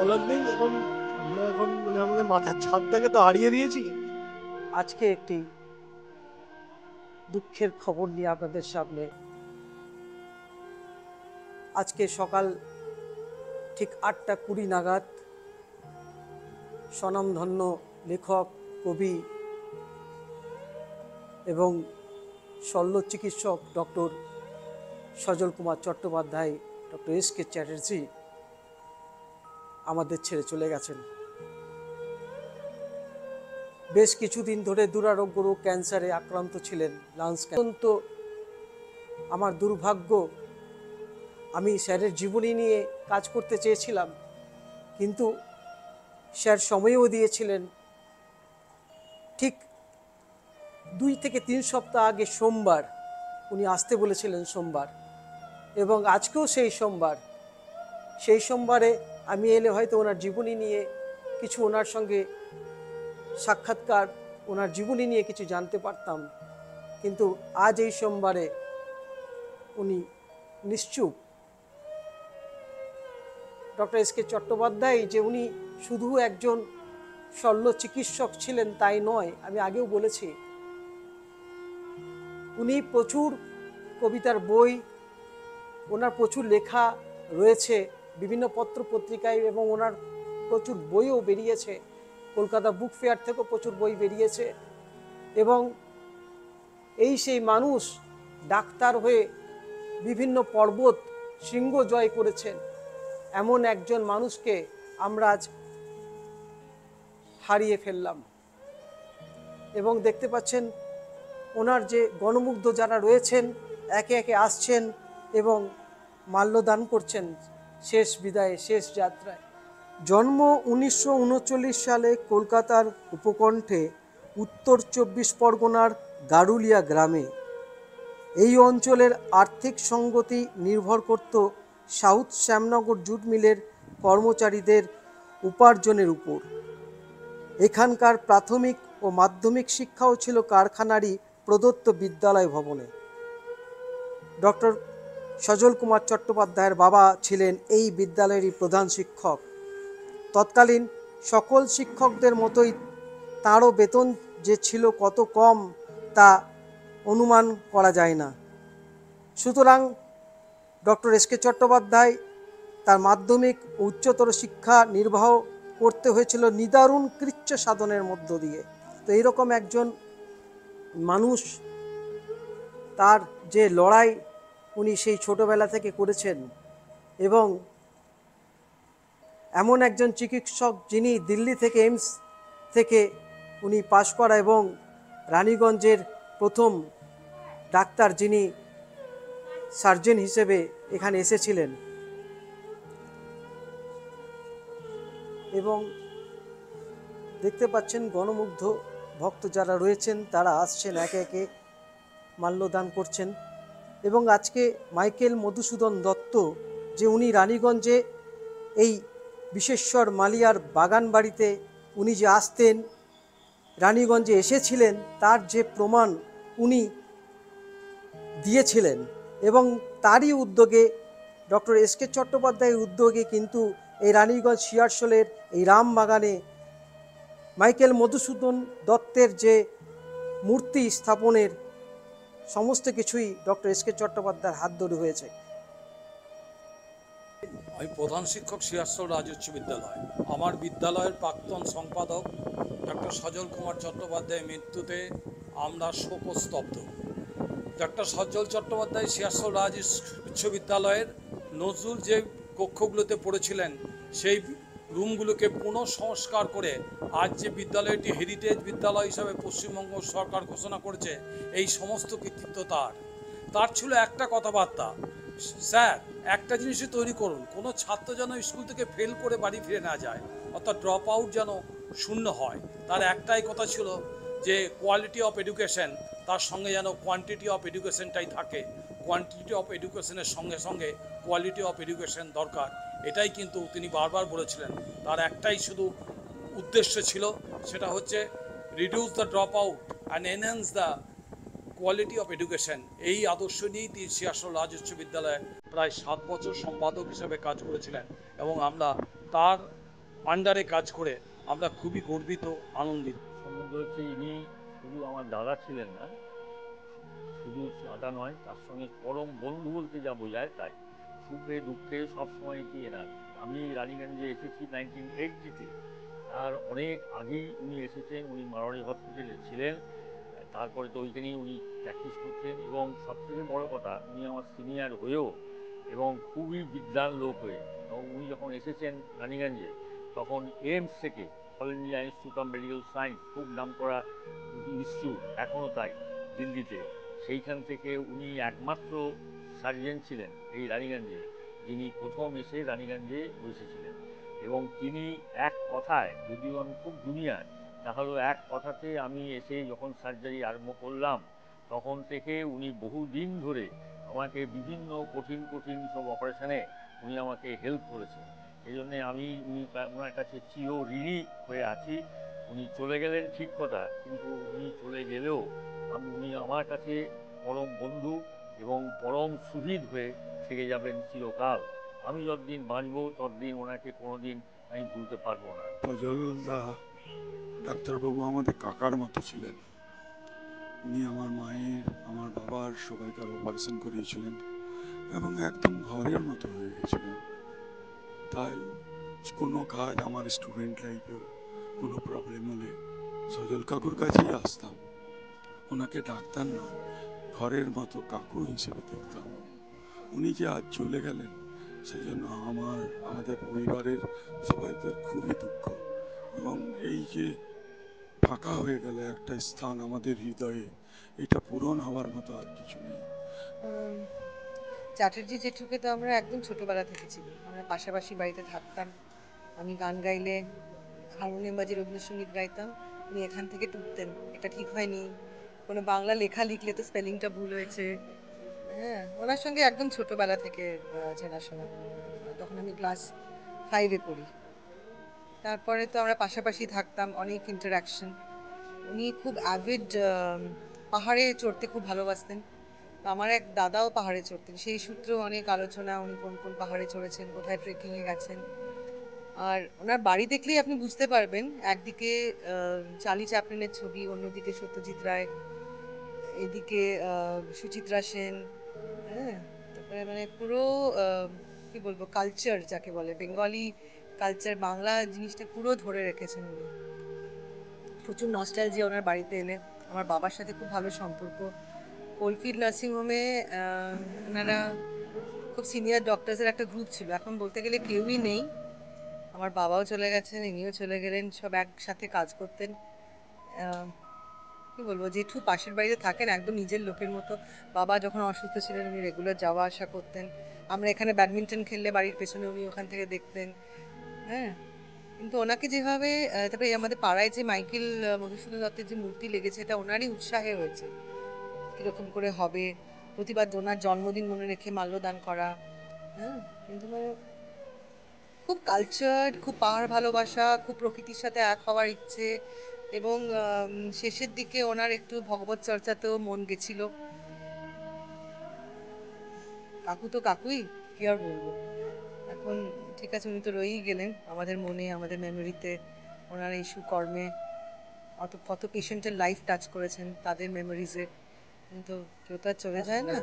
বলার নেই। এখন আমরা এখন মানে আমাদের মাথার ছাদটাকে তো হারিয়ে দিয়েছি। আজকে একটি দুঃখের খবর নিয়ে আপনাদের সামনে। আজকে সকাল ঠিক 8টা 20 নাগাদ স্বনামধন্য লেখক, কবি এবং শল্য চিকিৎসক ডক্টর সজল কুমার চট্টোপাধ্যায়, ডক্টর এস.কে. চ্যাটার্জি আমাদের ছেড়ে চলে গেছেন। বেশ কিছুদিন ধরে দুরারোগ্য রোগ ক্যান্সারে আক্রান্ত ছিলেন, লাংস ক্যান্সার। তো আমার দুর্ভাগ্য, আমি স্যারের জীবনী নিয়ে কাজ করতে চেয়েছিলাম, কিন্তু স্যার সময়ও দিয়েছিলেন। ঠিক 2 থেকে 3 সপ্তাহ আগে সোমবার উনি আসতে বলেছিলেন, সোমবার, এবং আজকেও সেই সোমবার। সেই সোমবারে আমি এলে হয়তো ওনার জীবনী নিয়ে কিছু, ওনার সঙ্গে সাক্ষাৎকার, ওনার জীবনী নিয়ে কিছু জানতে পারতাম, কিন্তু আজ এই সোমবারে উনি নিশ্চুপ। Doctor S K. চট্টোপাধ্যায় যে উনি শুধু একজন শল্য চিকিৎসক ছিলেন তাই নয়, আমি আগেও বলেছি। উনি প্রচুর কবিতার বই, ওনার প্রচুর লেখা রয়েছে বিভিন্ন পত্র পত্রিকায়, এবং ওনার প্রচুর বইও বেরিয়েছে। কলকাতা বুক ফেয়ার থেকেও প্রচুর বই বেরিয়েছে। এবং এই সেই মানুষ, ডাক্তার হয়ে বিভিন্ন পর্বত শৃঙ্গ জয় করেছেন। এমন একজন মানুষকে আমরা আজ হারিয়ে ফেললাম। এবং দেখতে পাচ্ছেন ওনার যে গণমুগ্ধ যারা রয়েছেন একে একে আসছেন এবং মাল্যদান করছেন শেষ বিদায়ে, শেষ যাত্রায়। জন্ম 1939 সালে কলকাতার উপকণ্ঠে উত্তর 24 পরগনার গারুলিয়া গ্রামে। এই অঞ্চলের আর্থিক সঙ্গতি নির্ভর করত সাউথ শ্যামনগর জুট মিলের কর্মচারীদের উপার্জনের উপর। এখানকার প্রাথমিক ও মাধ্যমিক শিক্ষাও ছিল কারখানারই প্রদত্ত বিদ্যালয় ভবনে। ডক্টর সজল কুমার চট্টোপাধ্যায়ের বাবা ছিলেন এই বিদ্যালয়েরই প্রধান শিক্ষক। তৎকালীন সকল শিক্ষকদের মতোই তাঁরও বেতন যে ছিল কত কম তা অনুমান করা যায় না। সুতরাং ডক্টর এস.কে. চট্টোপাধ্যায় তার মাধ্যমিক ও উচ্চতর শিক্ষা নির্বাহ করতে হয়েছিল নিদারুণ কৃচ্ছ সাধনের মধ্য দিয়ে। তো এইরকম একজন মানুষ, তার যে লড়াই উনি সেই ছোটোবেলা থেকে করেছেন, এবং এমন একজন চিকিৎসক যিনি দিল্লি থেকে, এইমস থেকে উনি পাশ করা, এবং রানীগঞ্জের প্রথম ডাক্তার যিনি সার্জন হিসেবে এখানে এসেছিলেন। এবং দেখতে পাচ্ছেন গণমুগ্ধ ভক্ত যারা রয়েছেন তারা আসছেন, একে একে মাল্যদান করছেন। এবং আজকে মাইকেল মধুসূদন দত্ত, যে উনি রানীগঞ্জে এই বিশেশ্বর মালিয়ার বাগান বাড়িতে উনি যে আসতেন, রানীগঞ্জে এসেছিলেন, তার যে প্রমাণ উনি দিয়েছিলেন, এবং তারই উদ্যোগে, ডক্টর এস.কে. চট্টোপাধ্যায়ের উদ্যোগে কিন্তু এই রানীগঞ্জ শিয়ারশোলের এই রামবাগানে মাইকেল মধুসূদন দত্তের যে মূর্তি স্থাপনের সমস্ত কিছুই ডক্টর এস.কে. চট্টোপাধ্যায়ের হাত ধরে হয়েছে। আমি প্রধান শিক্ষক শিয়ারশোল রাজ উচ্চ বিদ্যালয়। আমার বিদ্যালয়ের প্রাক্তন সম্পাদক ডক্টর সজল কুমার চট্টোপাধ্যায়ের মৃত্যুতে আমরা শোকস্তব্ধ। ডক্টর সজল চট্টোপাধ্যায় শিয়ারশোল রাজ উচ্চ বিদ্যালয়ের নজরুল যে কক্ষগুলোতে পড়েছিলেন সেই রুমগুলোকে পুনঃসংস্কার করে আজ যে বিদ্যালয়টি হেরিটেজ বিদ্যালয় হিসাবে পশ্চিমবঙ্গ সরকার ঘোষণা করেছে, এই সমস্ত কৃতিত্ব তার ছিল একটা কথাবার্তা, স্যার একটা জিনিসই তৈরি করুন, কোনো ছাত্র যেন স্কুল থেকে ফেল করে বাড়ি ফিরে না যায়, অর্থাৎ ড্রপ আউট যেন শূন্য হয়। তার একটাই কথা ছিল যে কোয়ালিটি অফ এডুকেশন, তার সঙ্গে যেন কোয়ান্টিটি অফ এডুকেশনটাই থাকে, কোয়ান্টিটি অফ এডুকেশনের সঙ্গে সঙ্গে কোয়ালিটি অফ এডুকেশন দরকার। এটাই কিন্তু তিনি বারবার বলেছিলেন। তার একটাই শুধু উদ্দেশ্য ছিল, সেটা হচ্ছে reduce the drop out and enhance the quality of education. এই আদর্শ নিয়েই তিনি শিয়ারশোল রাজ উচ্চ বিদ্যালয়ে প্রায় 7 বছর সম্পাদক হিসেবে কাজ করেছিলেন, এবং আমরা তার আন্ডারে কাজ করে আমরা খুবই গর্বিত, আনন্দিত। সম্বন্ধ হচ্ছে ইনি শুধু আমার দাদা ছিলেন না, শুধু দাদা নয়, তার সঙ্গে পরম বন্ধু বলতে যা বোঝায় তাই। সুখে দুঃখে সবসময় কি এনার। আমি রানীগঞ্জে এসেছি 1980-তে, তার অনেক আগেই উনি এসেছেন। উনি মারোয়ারি হসপিটালে ছিলেন, তারপরে তো ওইখানেই উনি প্র্যাকটিস করতেন। এবং সবথেকে বড় কথা, উনি আমার সিনিয়র হয়েও এবং খুবই বিদ্বান লোক হয়ে, এবং উনি যখন এসেছেন রানীগঞ্জে, তখন এইমস থেকে, all India institute of medical science, খুব নামকরা ইনস্টিটিউট, এখনও তাই দিল্লিতে, সেইখান থেকে উনি একমাত্র সার্জেন ছিলেন এই রানীগঞ্জে, যিনি প্রথম এসে রানীগঞ্জে বসেছিলেন। এবং তিনি এক কথায়, যদিও আমি খুব জুনিয়র, তাহলেও এক কথাতে আমি এসে যখন সার্জারি আরম্ভ করলাম, তখন থেকে উনি বহুদিন ধরে আমাকে বিভিন্ন কঠিন কঠিন সব অপারেশনে উনি আমাকে হেল্প করেছেন। এই জন্যে আমি ওনার কাছে চিরঋণী হয়ে আছি। উনি চলে গেলেন ঠিক কথা, কিন্তু উনি চলে গেলেও উনি আমার কাছে পরম বন্ধু এবং পরম সুহৃদ হয়ে থেকে যাবেন চিরকাল। আমি যতদিন বাঁচব ততদিন ওনাকে কোনোদিন আমি ভুলতে পারবো না। ফজলদা ডাক্তারবাবু আমাদের কাকার মতো ছিলেন। উনি আমার মায়ের, আমার বাবার সবাইকার অপারেশন করিয়েছিলেন এবং একদম ঘরের মতো হয়ে গেছিলেন। তাই কোনো কাজ আমার স্টুডেন্ট লাইফেও কোনো প্রবলেম হলে সজল কাকুর কাছেই আসতাম। ওনাকে ডাক্তার নয়, ঘরের মতো কাকু হিসেবে দেখতাম। উনি যে আজ চলে গেলেন, সেই জন্য আমাদের পরিবারের সবাইকার খুবই দুঃখ। এবং এই যে ফাঁকা হয়ে গেলে একটা স্থান আমাদের হৃদয়ে, এটা পূরণ হওয়ার মতো আর কিছু নেই। চ্যাটার্জি জেঠুকে তো আমরা একদম ছোটবেলা থেকে চিনি, আমরা পাশাপাশি বাড়িতে থাকতাম। আমি গান গাইলে হারমোনিয়াম বাজিয়ে রবীন্দ্রসঙ্গীত গাইতাম, উনি এখান থেকে টুকতেন এটা ঠিক হয়নি, কোনো বাংলা লেখা লিখলে তো স্পেলিংটা ভুল হয়েছে। হ্যাঁ, ওনার সঙ্গে একদম ছোটবেলা থেকে চেনাশোনা। তখন আমি ক্লাস 5-এ পড়ি। তারপরে তো আমরা পাশাপাশি থাকতাম, অনেক ইন্টারাকশন। উনি খুব অ্যাভিড, পাহাড়ে চড়তে খুব ভালোবাসতেন। আমার এক দাদাও পাহাড়ে চড়তেন, সেই সূত্রেও অনেক আলোচনা, উনি কোন কোন পাহাড়ে চড়েছেন, কোথায় ট্রেকিংয়ে গেছেন। আর ওনার বাড়ি দেখলেই আপনি বুঝতে পারবেন, একদিকে চার্লি চ্যাপলিনের ছবি, অন্যদিকে সত্যজিৎ রায়, এদিকে সুচিত্রা সেন। হ্যাঁ, তারপরে মানে পুরো কি বলবো, কালচার যাকে বলে, বেঙ্গলি কালচার, বাংলা জিনিসটা পুরো ধরে রেখেছেন উনি। প্রচুর নস্টালজিয়া ওনার বাড়িতে এলে। আমার বাবার সাথে খুব ভালো সম্পর্ক। কোলফিল্ড নার্সিংহোমে ওনারা খুব সিনিয়র ডক্টরসের একটা গ্রুপ ছিল, এখন বলতে গেলে কেউই নেই। আমার বাবাও চলে গেছেন, ইনিও চলে গেলেন, সব একসাথে কাজ করতেন। কি বলবো, জেঠু পাশের বাড়িতে থাকেন একদম নিজের লোকের মতো। বাবা যখন অসুস্থ ছিলেন উনি রেগুলার যাওয়া আসা করতেন। আমরা এখানে ব্যাডমিন্টন খেললে বাড়ির পেছনে উনি ওখান থেকে দেখতেন। হ্যাঁ, কিন্তু ওনাকে যেভাবে তারপরে আমাদের পাড়ায় যে মাইকেল মধুসূদন দত্তের যে মূর্তি লেগেছে, এটা ওনারই উৎসাহে হয়েছে, কীরকম করে হবে, প্রতিবার ওনার জন্মদিন মনে রেখে মাল্যদান করা। হ্যাঁ, কিন্তু মানে খুব কালচার, খুব পাহাড় ভালোবাসা, খুব প্রকৃতির সাথে এক হওয়ার ইচ্ছে। এবং শেষের দিকে ওনার একটু ভগবত চর্চাতেও মন গেছিল। কাকু তো কাকুই, কি আর বলবো। এখন ঠিক আছে, উনি তো রয়েই গেলেন আমাদের মনে, আমাদের মেমোরিতে। ওনার এই সুকর্মে কত পেশেন্টের লাইফ টাচ করেছেন তাদের মেমোরিজে, কিন্তু কেউ তো আর চলে যায় না।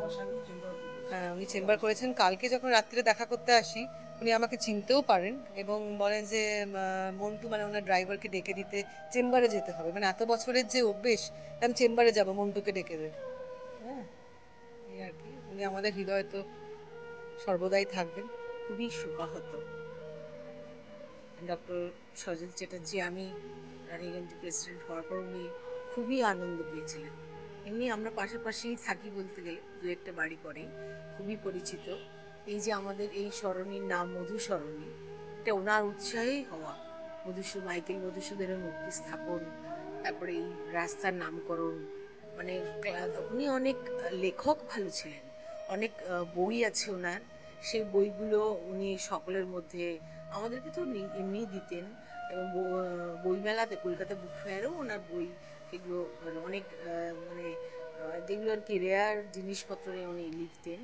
হ্যাঁ, উনি চেম্বার করেছেন। কালকে যখন রাত্রিরে দেখা করতে আসি, উনি আমাকে চিনতেও পারেন এবং বলেন যে মন্টু, মানে ওনার ড্রাইভারকে ডেকে দিতে চেম্বারে যেতে হবে। মানে এত বছরের যে অভ্যেস, আমি চেম্বারে যাবো, মন্টুকে ডেকে দেবে। হ্যাঁ, এই আর কি। উনি আমাদের হৃদয়ে তো সর্বদাই থাকবেন। খুবই শোকাহত ডক্টর সজল চ্যাটার্জি। আমি রানীগঞ্জ প্রেসিডেন্ট হওয়ার পর উনি খুবই আনন্দ পেয়েছিলেন। এমনি আমরা পাশাপাশি থাকি, বলতে গেলে দু একটা বাড়ি পরেই, খুবই পরিচিত। এই যে আমাদের এই সরণির নাম মধু সরণি, এটা ওনার উৎসাহেই হওয়া। মাইকেল মধুসূদনের মূর্তি স্থাপন, তারপরে এই রাস্তার নামকরণ, মানে উনি অনেক লেখক ভালো ছিলেন, অনেক বই আছে ওনার। সেই বইগুলো উনি সকলের মধ্যে আমাদেরকে তো এমনিই দিতেন। এবং বইমেলাতে, কলকাতা বুক ফেয়ারেও ওনার বই, এগুলো মানে অনেক মানে যেগুলো আর কি রেয়ার জিনিসপত্র নিয়ে উনি লিখতেন।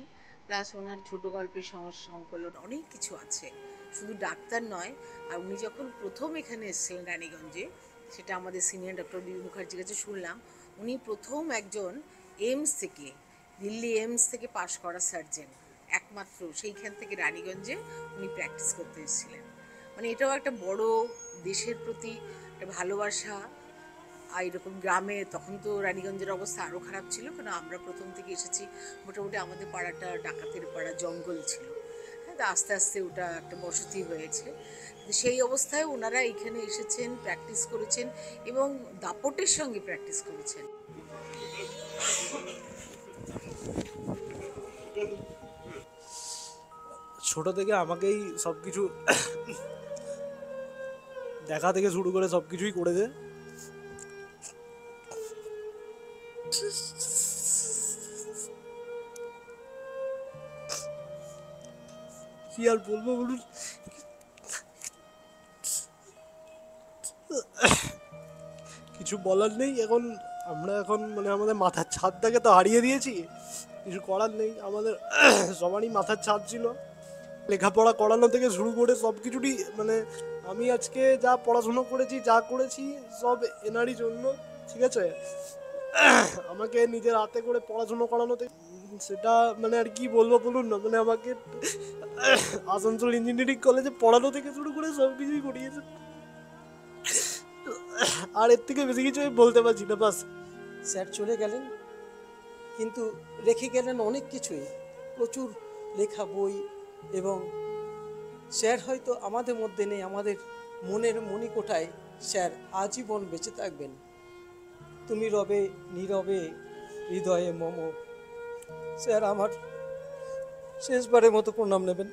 প্লাস ওনার ছোটো গল্পের সংকলন অনেক কিছু আছে। শুধু ডাক্তার নয়, আর উনি যখন প্রথম এখানে এসেছিলেন রানীগঞ্জে, সেটা আমাদের সিনিয়র ডক্টর বি মুখার্জির কাছে শুনলাম, উনি প্রথম একজন এইমস থেকে, দিল্লি এইমস থেকে পাশ করা সার্জেন, একমাত্র সেইখান থেকে রানীগঞ্জে উনি প্র্যাকটিস করতে এসেছিলেন। মানে এটাও একটা বড় দেশের প্রতি একটা ভালোবাসা। আর এরকম গ্রামে, তখন তো রানীগঞ্জের অবস্থা আরও খারাপ ছিল, কারণ আমরা প্রথম থেকে এসেছি, মোটামুটি আমাদের পাড়াটা ডাকাতের পাড়া, জঙ্গল ছিল। হ্যাঁ, তো আস্তে আস্তে ওটা একটা বসতি হয়েছে। সেই অবস্থায় ওনারা এখানে এসেছেন, প্র্যাকটিস করেছেন এবং দাপটের সঙ্গে প্র্যাকটিস করেছেন। ছোট থেকে আমাকেই সব কিছু দেখা থেকে শুরু করে সব কিছুই করেছে। কি আর বলবো বলুন, কিছু বলার নেই। আমরা এখন মানে আমাদের মাথার ছাদটাকে তো হারিয়ে দিয়েছি, কিছু করার নেই। আমাদের সবারই মাথার ছাদ ছিল, লেখাপড়া করানো থেকে শুরু করে সব কিছুরই মানে আমি আজকে যা পড়াশুনো করেছি, যা করেছি সব এনারই জন্য, ঠিক আছে। আমাকে নিজের হাতে করে পড়াশুনো করানো থেকে, সেটা মানে আর কি বলবো বলুন না, মানে আমাকে আসানসোল ইঞ্জিনিয়ারিং কলেজে পড়ানো থেকে শুরু করে সব কিছুই করিয়েছে। আর এর থেকে বেশি কিছু আমি বলতে পারছি না, বাস। স্যার চলে গেলেন, কিন্তু রেখে গেলেন অনেক কিছুই, প্রচুর লেখা বই। এবং স্যার হয়তো আমাদের মধ্যে নেই, আমাদের মনের মণিকোঠায় স্যার আজীবন বেঁচে থাকবেন। তুমি রবে নীরবে হৃদয়ে মম। স্যার আমার শেষবারের মতো প্রণাম নেবেন।